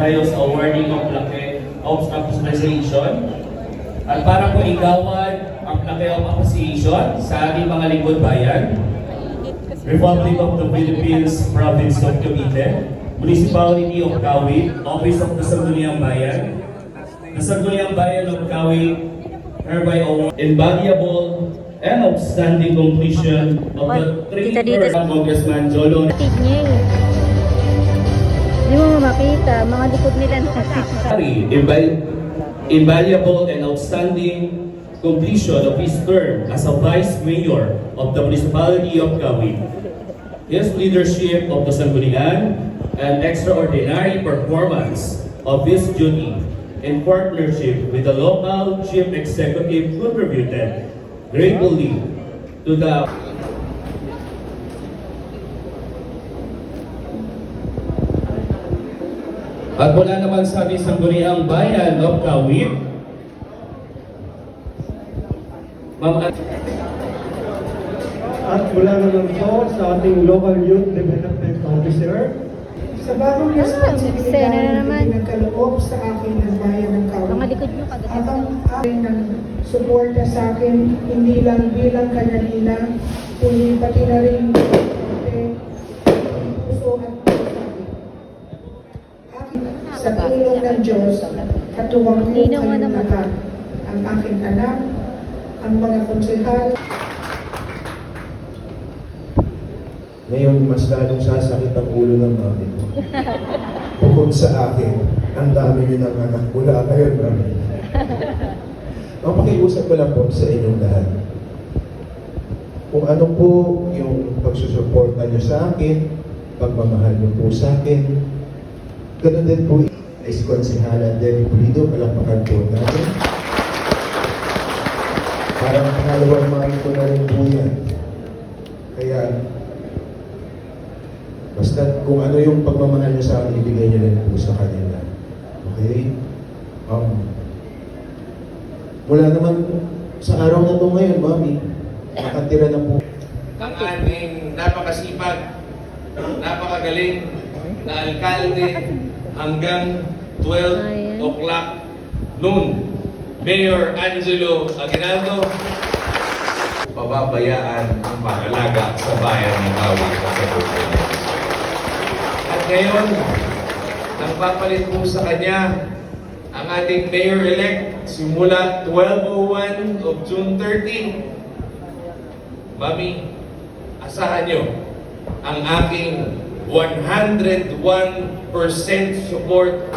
Ayos awarding of plaque of appreciation at para po igawad ang plaque of appreciation sa ating mga lingkod bayan, Republic of the Philippines, Province of Cavite, Municipality of Kawit, Office of the Sangguniang Bayan, the Sangguniang Bayan of Kawit hereby award invaluable and outstanding completion of the three-term Congressman Jolo. Hindi mo makita, mga likod nila Invaluable and outstanding completion of his term as a Vice Mayor of the Municipality of Kawit. His leadership of the Sangguniang and extraordinary performance of his duty in partnership with the local chief executive contributed greatly to the at mula naman sa ating Sangguniang Bayan of Kawit, at mula naman po sa ating Local Youth Development Officer, sa bagong responsibilidad na pinagkaloob sa akin ng bayan ng Kawit. Mga likod nyo kada. At ang akin ng suporta sa akin, hindi lang bilang kanyanina, kundi pati na rin puso at sa tulong ng Diyos, katuwang ko kayong lahat, ang aking anak, ang mga konsehal. Ngayon, mas lalong sasakit ang ulo ng mami ko. Bukod sa akin, ang dami niyo ng anak mula ngayon, mami. Ang pakiusap ko lang po sa inyong lahat. Kung ano po yung pagsusuporta niyo sa akin, pagmamahal niyo po sa akin, ganun din po ay si Konsehala Debbie Pulido, palakpakan po natin. Parang pangalawang mami ko na rin po yan. Kaya, basta kung ano yung pagmamahal niyo sa akin, ibigay niyo rin po sa kanila. Okay? Mula naman sa araw na ito ngayon, mami, nakatira na po. Ang aming napakasipag, napakagaling na alkalde hanggang 12 o'clock noon. Mayor Angelo Aguinaldo, pababayaan ang pag-alaga sa bayan ng Kawit at sa Bukid. At ngayon, nagpapalit po sa kanya ang ating Mayor-elect simula 12:01 of June 30. Mami, asahan nyo ang aking 101% support